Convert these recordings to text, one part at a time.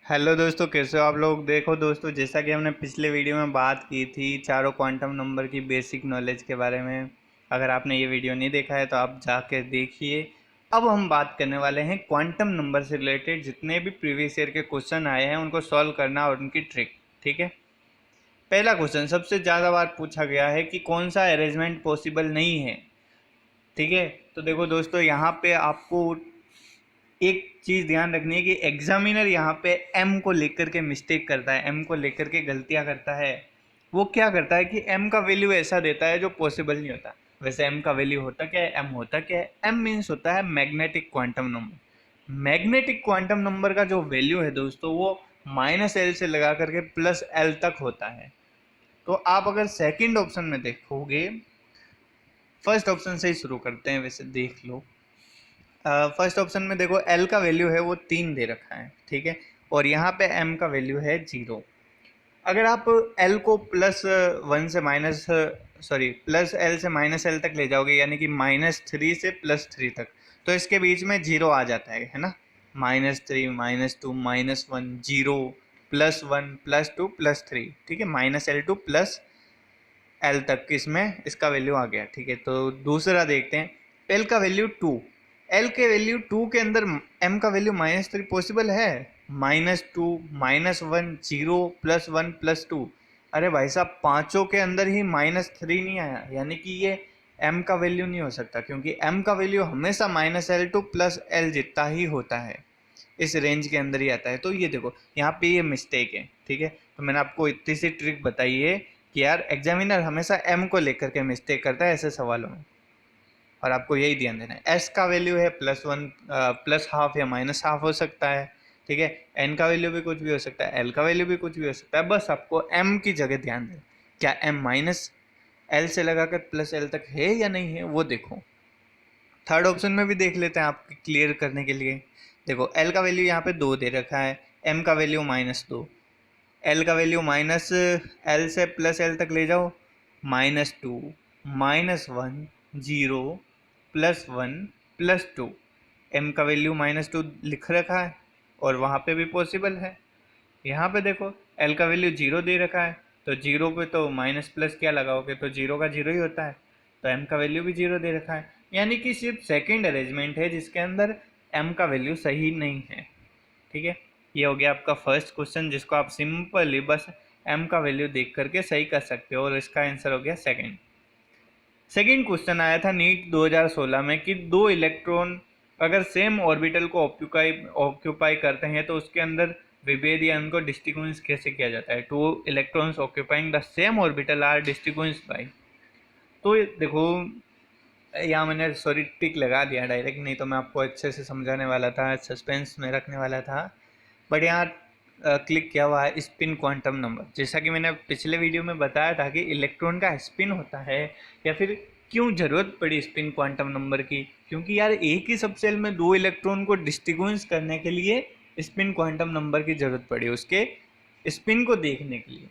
Hello दोस्तों, कैसे हो आप लोग। देखो दोस्तों, जैसा कि हमने पिछले वीडियो में बात की थी चारों क्वांटम नंबर की बेसिक नॉलेज के बारे में। अगर आपने ये वीडियो नहीं देखा है तो आप जाकर देखिए। अब हम बात करने वाले हैं क्वांटम नंबर से रिलेटेड जितने भी प्रीवियस ईयर के क्वेश्चन आए हैं उनको सॉल्व करना और उनकी ट्रिक। ठीक है। पहला क्वेश्चन सबसे ज़्यादा बार पूछा गया है कि कौन सा अरेंजमेंट पॉसिबल नहीं है। ठीक है। तो देखो दोस्तों, यहाँ पे आपको एक चीज़ ध्यान रखनी है कि एग्जामिनर यहाँ पे एम को लेकर के मिस्टेक करता है, एम को लेकर के गलतियाँ करता है। वो क्या करता है कि एम का वैल्यू ऐसा देता है जो पॉसिबल नहीं होता। वैसे एम का वैल्यू होता क्या है, एम होता क्या है, एम मीन्स होता है magnetic quantum number. Magnetic quantum number का जो वैल्यू है दोस्तों वो -L से लगा करके +L तक होता है। तो आप अगर सेकंड ऑप्शन में देखोगे, फर्स्ट ऑप्शन से ही शुरू करते हैं, वैसे देख लो। फर्स्ट ऑप्शन में देखो एल का वैल्यू है वो 3 दे रखा है। ठीक है। और यहाँ पे एम का वैल्यू है 0। अगर आप एल को +1 से +L से -L तक ले जाओगे, यानी कि -3 से +3 तक, तो इसके बीच में 0 आ जाता है ना। -3 -2 -1 0 +1 +2 +3। ठीक है। -L टू +L तक इसमें इसका वैल्यू आ गया। ठीक है। तो दूसरा देखते हैं, एल का वैल्यू 2। एल के वैल्यू 2 के अंदर एम का वैल्यू -3 पॉसिबल है। -2 -1 0 +1 +2। अरे भाई साहब, पांचों के अंदर ही -3 नहीं आया, यानी कि ये एम का वैल्यू नहीं हो सकता, क्योंकि एम का वैल्यू हमेशा -L टू +L जितना ही होता है, इस रेंज के अंदर ही आता है। तो ये देखो यहाँ पे ये मिस्टेक है। ठीक है। तो मैंने आपको इतनी सी ट्रिक बताई है कि यार एग्जामिनर हमेशा एम को लेकर के मिस्टेक करता है ऐसे सवालों में, और आपको यही ध्यान देना है। एस का वैल्यू है +1 +½ या -½ हो सकता है। ठीक है। एन का वैल्यू भी कुछ भी हो सकता है, एल का वैल्यू भी कुछ भी हो सकता है, बस आपको एम की जगह ध्यान दें। क्या एम -L से लगाकर +L तक है या नहीं है वो देखो। थर्ड ऑप्शन में भी देख लेते हैं आपके क्लियर करने के लिए। देखो एल का वैल्यू यहाँ पे 2 दे रखा है, एम का वैल्यू -2, एल का वैल्यू -L से +L तक ले जाओ, -2 -1 0 +1 +2। एम का वैल्यू -2 लिख रखा है और वहाँ पे भी पॉसिबल है। यहाँ पे देखो एल का वैल्यू 0 दे रखा है, तो 0 पे तो माइनस प्लस क्या लगाओगे तो 0 का 0 ही होता है। तो एम का वैल्यू भी 0 दे रखा है, यानी कि सिर्फ सेकंड अरेंजमेंट है जिसके अंदर एम का वैल्यू सही नहीं है। ठीक है। ये हो गया आपका फर्स्ट क्वेश्चन, जिसको आप सिंपली बस एम का वैल्यू देख करके सही कर सकते हो, और इसका आंसर हो गया सेकंड। सेकंड क्वेश्चन आया था नीट 2016 में कि दो इलेक्ट्रॉन अगर सेम ऑर्बिटल को ऑक्यूपाई करते हैं तो उसके अंदर विभेद या उनको डिस्टिंग्विश कैसे किया जाता है। Two electrons occupying the same orbital are distinguish by. तो देखो यहाँ मैंने सॉरी टिक लगा दिया डायरेक्ट, नहीं तो मैं आपको अच्छे से समझाने वाला था, सस्पेंस में रखने वाला था। बट यहाँ क्लिक किया हुआ है स्पिन क्वांटम नंबर। जैसा कि मैंने पिछले वीडियो में बताया था कि इलेक्ट्रॉन का स्पिन होता है, या फिर क्यों ज़रूरत पड़ी स्पिन क्वांटम नंबर की, क्योंकि यार एक ही सबसेल में दो इलेक्ट्रॉन को डिस्टिंग्विश करने के लिए स्पिन क्वांटम नंबर की ज़रूरत पड़ी, उसके स्पिन को देखने के लिए,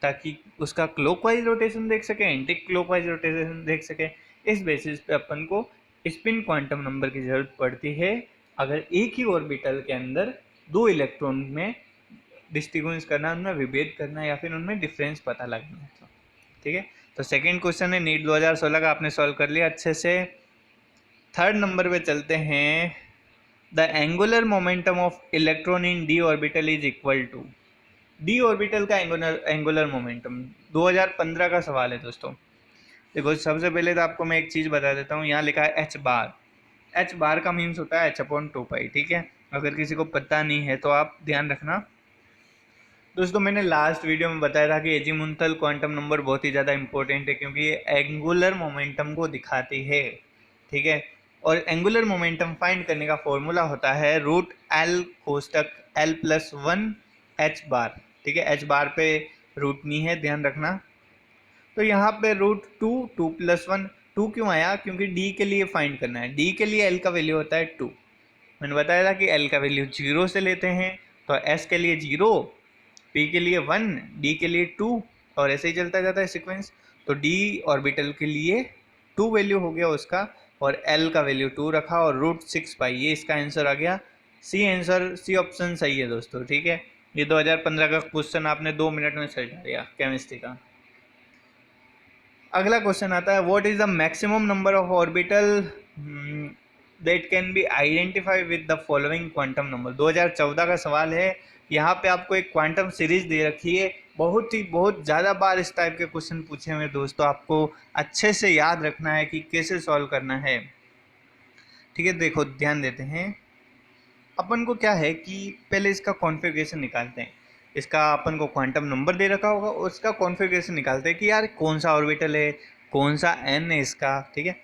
ताकि उसका क्लॉकवाइज रोटेशन देख सके, एंटी क्लॉकवाइज रोटेशन देख सके। इस बेसिस पे अपन को स्पिन क्वांटम नंबर की ज़रूरत पड़ती है अगर एक ही ऑर्बिटल के अंदर दो इलेक्ट्रॉन में डिस्टिंग्विश करना, उनमें विभेद करना, या फिर उनमें डिफरेंस पता लगना है। तो ठीक है। तो सेकंड क्वेश्चन है नीट 2016 का, आपने सॉल्व कर लिया अच्छे से। थर्ड नंबर पे चलते हैं। The angular momentum of electron in d orbital is equal to. D orbital का एंगुलर मोमेंटम 2015 का सवाल है दोस्तों। देखो सबसे पहले तो आपको मैं एक चीज़ बता देता हूँ, यहाँ लिखा है एच बार। एच बार का मीन्स होता है h/2π। ठीक है। अगर किसी को पता नहीं है तो आप ध्यान रखना। दोस्तों मैंने लास्ट वीडियो में बताया था कि एजीमुथल क्वांटम नंबर बहुत ही ज़्यादा इंपॉर्टेंट है, क्योंकि ये एंगुलर मोमेंटम को दिखाती है। ठीक है। और एंगुलर मोमेंटम फाइंड करने का फॉर्मूला होता है √L कोष्टक L+1 एच बार। ठीक है। एच बार पे रूट नहीं है, ध्यान रखना। तो यहाँ पे √2 2 क्यों आया, क्योंकि डी के लिए फाइंड करना है। डी के लिए एल का वैल्यू होता है 2। मैंने बताया था कि एल का वैल्यू 0 से लेते हैं, तो एस के लिए 0, पी के लिए 1, डी के लिए 2, और ऐसे ही चलता जाता है सीक्वेंस। तो डी ऑर्बिटल के लिए 2 वैल्यू हो गया उसका, और एल का वैल्यू 2 रखा, और √6π ये इसका आंसर आ गया सी आंसर, सी ऑप्शन सही है दोस्तों, ठीक है। ये 2015 का क्वेश्चन आपने 2 मिनट में सही कर दिया केमिस्ट्री का। अगला क्वेश्चन आता है, what is the maximum number of orbital that can be identify with the following quantum number. 2014 का सवाल है। यहाँ पे आपको एक क्वांटम सीरीज दे रखी है। बहुत ज़्यादा बार इस टाइप के क्वेश्चन पूछे हुए दोस्तों, आपको अच्छे से याद रखना है कि कैसे सॉल्व करना है, ठीक है। देखो ध्यान देते हैं, अपन को क्या है कि पहले इसका कॉन्फ़िगरेशन निकालते हैं। इसका अपन को क्वांटम नंबर दे रखा होगा, उसका कॉन्फ़िगरेशन निकालते हैं कि यार कौन सा ऑर्बिटल है, कौन सा एन है इसका, ठीक है।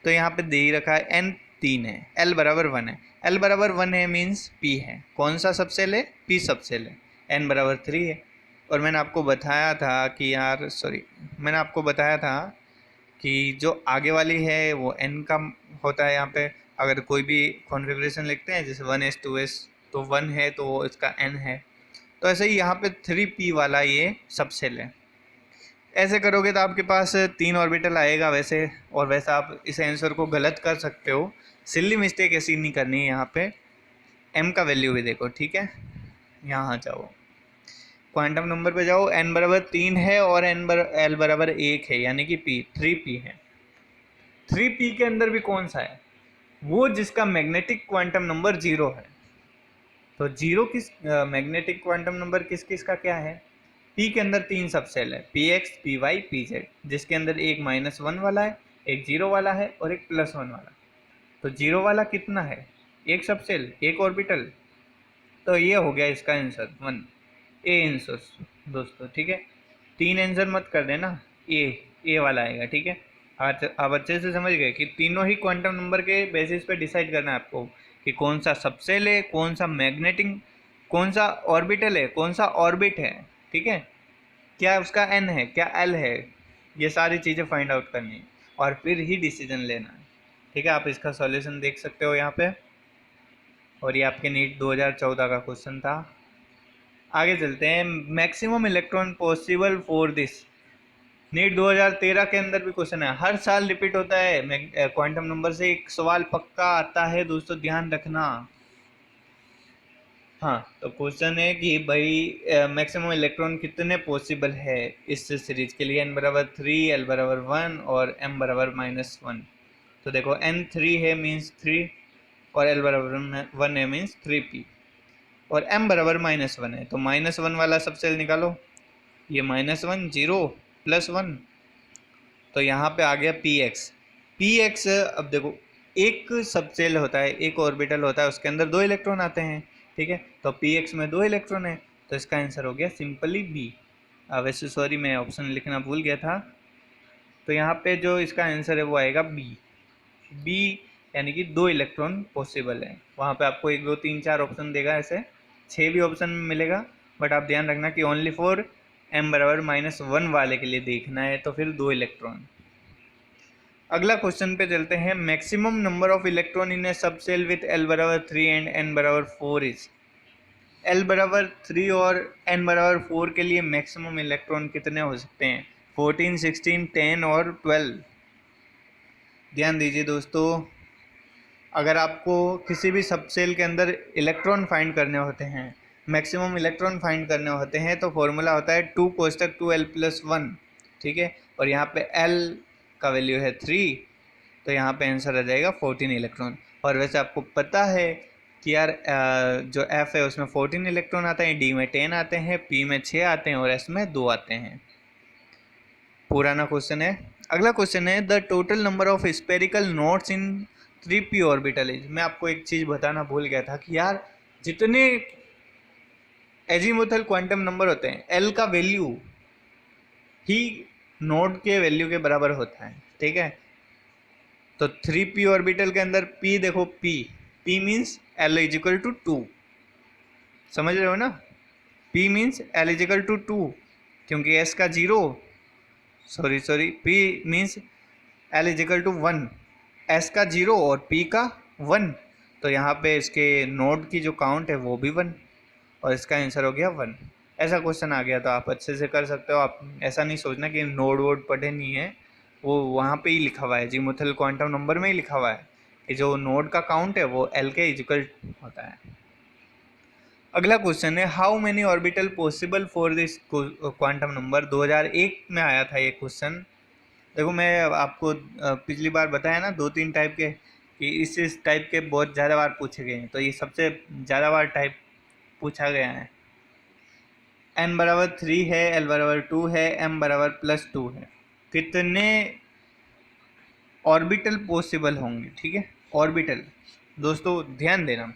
तो यहाँ पे दे ही रखा है एन 3 है, एल बराबर 1 है। एल बराबर 1 है मीन्स पी है, कौन सा सबसेल है, पी सबसेल है। एन बराबर 3 है। और मैंने आपको बताया था कि यार मैंने आपको बताया था कि जो आगे वाली है वो एन का होता है। यहाँ पे अगर कोई भी कॉन्फ़िगरेशन लिखते हैं जैसे 1s 2s, तो 1 है तो वो इसका n है। तो ऐसे ही यहाँ पे 3p वाला ये सबसेल है। ऐसे करोगे तो आपके पास 3 ऑर्बिटल आएगा वैसे, और वैसा आप इस आंसर को गलत कर सकते हो। सिल्ली मिस्टेक ऐसी नहीं करनी है। यहाँ पे m का वैल्यू भी देखो, ठीक है। यहाँ जाओ, क्वांटम नंबर पे जाओ, n बराबर 3 है और l बराबर 1 है, यानी कि p 3p है। 3p के अंदर भी कौन सा है, वो जिसका मैग्नेटिक क्वांटम नंबर 0 है। तो 0 किस मैग्नेटिक क्वांटम नंबर किस किस का क्या है, p के अंदर 3 सबसेल है, px py pz, जिसके अंदर एक -1 वाला है, एक 0 वाला है और एक +1 वाला। तो 0 वाला कितना है, एक सबसेल, एक ऑर्बिटल। तो ये हो गया इसका आंसर 1, ए आंसर दोस्तों, ठीक है। 3 आंसर मत कर देना, ए वाला आएगा, ठीक है। आप अच्छे से समझ गए कि तीनों ही क्वांटम नंबर के बेसिस पे डिसाइड करना है आपको कि कौन सा सबसेल है, कौन सा मैग्नेटिक, कौन सा ऑर्बिटल है, कौन सा ऑर्बिट है, ठीक है। क्या उसका एन है, क्या एल है, ये सारी चीज़ें फाइंड आउट करनी है और फिर ही डिसीजन लेना है, ठीक है। आप इसका सॉल्यूशन देख सकते हो यहाँ पे, और ये आपके नीट 2014 का क्वेश्चन था। आगे चलते हैं, maximum electron possible for this. NEET 2013 के अंदर भी क्वेश्चन है, हर साल रिपीट होता है। क्वांटम नंबर से एक सवाल पक्का आता है दोस्तों, ध्यान रखना। हाँ, तो क्वेश्चन है कि भाई मैक्सिमम इलेक्ट्रॉन कितने पॉसिबल है इस सीरीज के लिए, n बराबर 3, l बराबर 1 और m बराबर -1। तो देखो n 3 है मीन्स 3, और l बराबर 1 है मीन्स 3p, और m बराबर -1 है, तो -1 वाला सबसेल निकालो। ये -1 0 +1, तो यहाँ पे आ गया px। अब देखो, एक सबसेल होता है, एक ऑर्बिटल होता है, उसके अंदर 2 इलेक्ट्रॉन आते हैं, ठीक है। तो px में 2 इलेक्ट्रॉन है, तो इसका आंसर हो गया सिंपली b। वैसे सॉरी, मैं ऑप्शन लिखना भूल गया था। तो यहाँ पे जो इसका आंसर है वो आएगा b, यानी कि 2 इलेक्ट्रॉन पॉसिबल है। वहाँ पे आपको 1 2 3 4 ऑप्शन देगा, ऐसे 6 भी ऑप्शन मिलेगा, बट आप ध्यान रखना कि ओनली फॉर m बराबर -1 वाले के लिए देखना है, तो फिर 2 इलेक्ट्रॉन। अगला क्वेश्चन पे चलते हैं, maximum number of electron in A subshell with l बराबर 3 एंड n बराबर 4 इज। l बराबर 3 और n बराबर 4 के लिए मैक्सिमम इलेक्ट्रॉन कितने हो सकते हैं, 14 16 10 और 12। ध्यान दीजिए दोस्तों, अगर आपको किसी भी सबसेल के अंदर इलेक्ट्रॉन फाइंड करने होते हैं, मैक्सिमम इलेक्ट्रॉन फाइंड करने होते हैं, तो फॉर्मूला होता है 2 कोष्टक 2l + 1, ठीक है। और यहाँ पे l का वैल्यू है 3, तो यहाँ पे आंसर आ जाएगा 14 इलेक्ट्रॉन। और वैसे आपको पता है कि यार जो F है उसमें 14 इलेक्ट्रॉन आते हैं, D में 10 आते हैं, P में 6 आते हैं और S में 2 आते हैं। पुराना क्वेश्चन है। अगला क्वेश्चन है, the total number of spherical nodes in 3p orbital is. मैं आपको एक चीज़ बताना भूल गया था कि यार जितने एजीमुथल क्वांटम नंबर होते हैं, L का वैल्यू ही नोड के वैल्यू के बराबर होता है, ठीक है। तो 3p ऑर्बिटल के अंदर p देखो, p means L is equal to 2, समझ रहे हो ना। p means L is equal to 2, क्योंकि s का 0, sorry p means L is equal to 1, s का 0 और p का 1। तो यहाँ पे इसके नोड की जो काउंट है वो भी 1, और इसका आंसर हो गया 1। ऐसा क्वेश्चन आ गया तो आप अच्छे से कर सकते हो। आप ऐसा नहीं सोचना कि नोड वोड पढ़े नहीं है, वो वहाँ पे ही लिखा हुआ है, जीमुथल क्वांटम नंबर में ही लिखा हुआ है कि जो नोड का काउंट है वो L के इजिकल होता है। अगला क्वेश्चन है how many orbital possible for this quantum number. 2001 में आया था ये क्वेश्चन। देखो मैं आपको पिछली बार बताया ना 2-3 टाइप के कि इस टाइप के बहुत ज़्यादा बार पूछे गए हैं, तो ये सबसे ज़्यादा बार टाइप पूछा गया है। n बराबर 3 है, l बराबर 2 है, m बराबर +2 है। कितने ऑर्बिटल पॉसिबल होंगे? ठीक है, ऑर्बिटल दोस्तों ध्यान देना,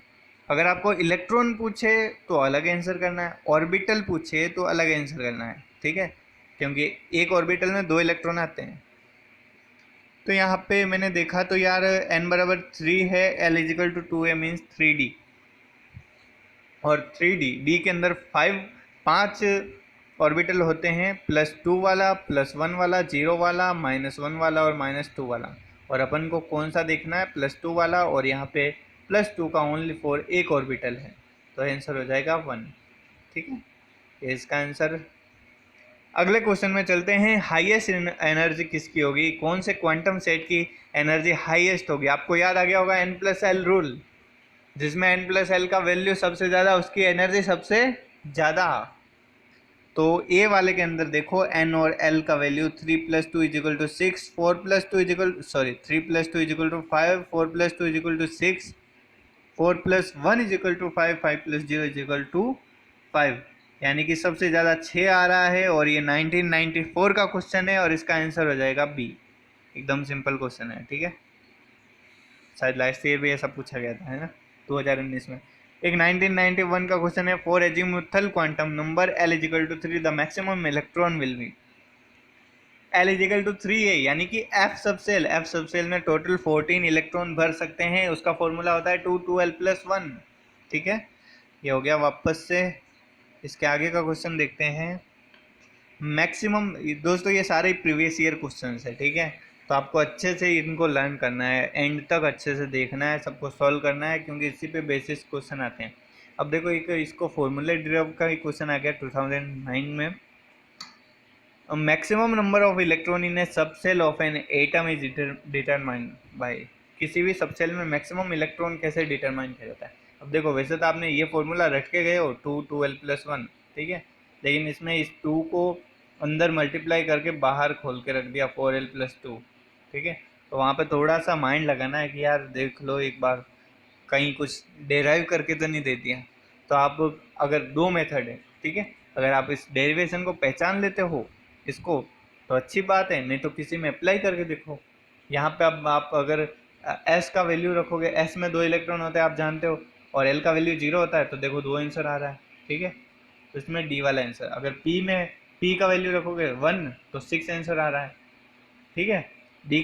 अगर आपको इलेक्ट्रॉन पूछे तो अलग आंसर करना है, ऑर्बिटल पूछे तो अलग आंसर करना है। ठीक है, क्योंकि एक ऑर्बिटल में 2 इलेक्ट्रॉन आते हैं। तो यहाँ पे मैंने देखा तो यार n बराबर 3 है, l is equal to 2 means 3d, और 3d के अंदर 5 ऑर्बिटल होते हैं, +2 वाला, +1 वाला, 0 वाला, -1 वाला और -2 वाला। और अपन को कौन सा देखना है? +2 वाला, और यहाँ पे +2 का ओनली फॉर एक ऑर्बिटल है, तो आंसर हो जाएगा 1। ठीक है, ये इसका आंसर। अगले क्वेश्चन में चलते हैं, हाईएस्ट एनर्जी किसकी होगी? कौन से क्वांटम सेट की एनर्जी हाईएस्ट होगी? आपको याद आ गया होगा n+l रूल, जिसमें n+l का वैल्यू सबसे ज़्यादा, उसकी एनर्जी सबसे ज़्यादा। तो ए वाले के अंदर देखो n और l का वैल्यू 3 + 2 = 6, 4 + 2 3 + 2 = 5, 4 + 2 = 6, 4 + 1 = 5, 5 + 0 = 5, यानी कि सबसे ज़्यादा 6 आ रहा है। और ये 1994 का क्वेश्चन है और इसका आंसर हो जाएगा बी। एकदम सिंपल क्वेश्चन है। ठीक है, शायद लास्ट ईयर भी ऐसा पूछा गया था, है ना, 2019 में। एक 1991 का क्वेश्चन है, for azimuthal quantum number l = 3 the maximum electron will be. l = 3 है, यानी कि f सबसेल में टोटल 14 इलेक्ट्रॉन भर सकते हैं। उसका फॉर्मूला होता है 2 2l + 1। ठीक है, ये हो गया। वापस से इसके आगे का क्वेश्चन देखते हैं। मैक्सिमम दोस्तों ये सारे प्रीवियस ईयर क्वेश्चन है। ठीक है, तो आपको अच्छे से इनको लर्न करना है, एंड तक अच्छे से देखना है, सबको सॉल्व करना है, क्योंकि इसी पे बेसिस क्वेश्चन आते हैं। अब देखो एक इसको फॉर्मूले डिराइव का ही क्वेश्चन आ गया 2009 में। Maximum number of electron in A subshell of an atom is determined by. किसी भी सबसेल में मैक्सिमम इलेक्ट्रॉन कैसे डिटरमाइन किया जाता है? अब देखो वैसे तो आपने ये फॉर्मूला रट के गए हो 2 2l + 1। ठीक है, लेकिन इसमें इस 2 को अंदर मल्टीप्लाई करके बाहर खोल के रख दिया 4l + 2। ठीक है, तो वहाँ पे थोड़ा सा माइंड लगाना है कि यार देख लो एक बार, कहीं कुछ डेराइव करके तो नहीं दे दिया। तो आप अगर 2 मेथड है, ठीक है, अगर आप इस डेरिवेशन को पहचान लेते हो इसको, तो अच्छी बात है, नहीं तो किसी में अप्लाई करके देखो। यहाँ पे अब आप अगर s का वैल्यू रखोगे, s में 2 इलेक्ट्रॉन होते हैं आप जानते हो, और l का वैल्यू 0 होता है, तो देखो 2 आंसर आ रहा है। ठीक है, तो इसमें डी वाला आंसर। अगर p में p का वैल्यू रखोगे 1 तो 6 आंसर आ रहा है। ठीक है, डी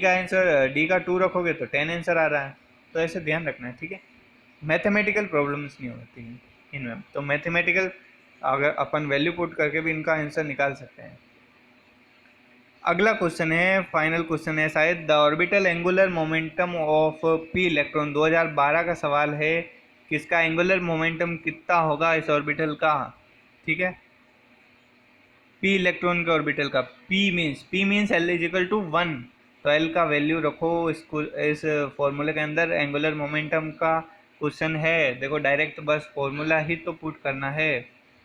का 2 रखोगे तो 10 आंसर आ रहा है। तो ऐसे ध्यान रखना है। ठीक है, मैथमेटिकल प्रॉब्लम्स नहीं होती हैं इनमें, तो मैथमेटिकल अगर अपन वैल्यू पुट करके भी इनका आंसर निकाल सकते हैं। अगला क्वेश्चन है, फाइनल क्वेश्चन है शायद, the orbital angular momentum of P electron. 2012 का सवाल है कि इसका एंगुलर मोमेंटम कितना होगा इस ऑर्बिटल का। ठीक है, पी इलेक्ट्रॉन के ऑर्बिटल का, पी मीन्स l = 1, तो l का वैल्यू रखो इसको इस फॉर्मूले के अंदर। एंगुलर मोमेंटम का क्वेश्चन है, देखो डायरेक्ट बस फॉर्मूला ही तो पुट करना है।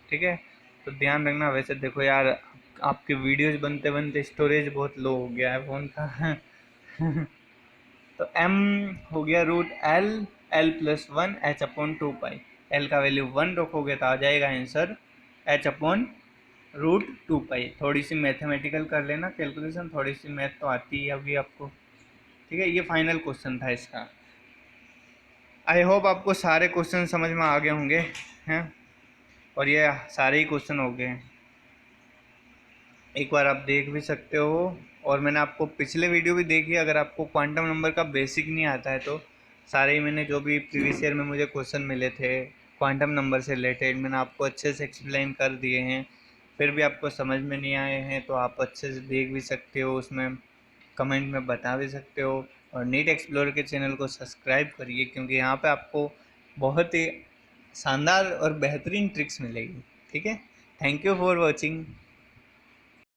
ठीक है, तो ध्यान रखना। वैसे देखो यार आपके वीडियोज बनते बनते स्टोरेज बहुत लो हो गया है फ़ोन का तो m हो गया √l, l + 1 h/2π। l का वैल्यू 1 रखोगे तो आ जाएगा आंसर h/√2π। थोड़ी सी मैथमेटिकल कर लेना कैलकुलेशन, थोड़ी सी मैथ तो आती है अभी आपको। ठीक है, ये फाइनल क्वेश्चन था इसका। आई होप आपको सारे क्वेश्चन समझ में आ गए होंगे हैं, और ये सारे ही क्वेश्चन हो गए हैं। एक बार आप देख भी सकते हो, और मैंने आपको पिछले वीडियो भी देखी। अगर आपको क्वांटम नंबर का बेसिक नहीं आता है तो सारे ही मैंने जो भी प्रीवियस ईयर में मुझे क्वेश्चन मिले थे क्वांटम नंबर से रिलेटेड, मैंने आपको अच्छे से एक्सप्लेन कर दिए हैं। फिर भी आपको समझ में नहीं आए हैं तो आप अच्छे से देख भी सकते हो, उसमें कमेंट में बता भी सकते हो। और नीट एक्सप्लोर के चैनल को सब्सक्राइब करिए, क्योंकि यहाँ पे आपको बहुत ही शानदार और बेहतरीन ट्रिक्स मिलेगी। ठीक है, थैंक यू फॉर वॉचिंग।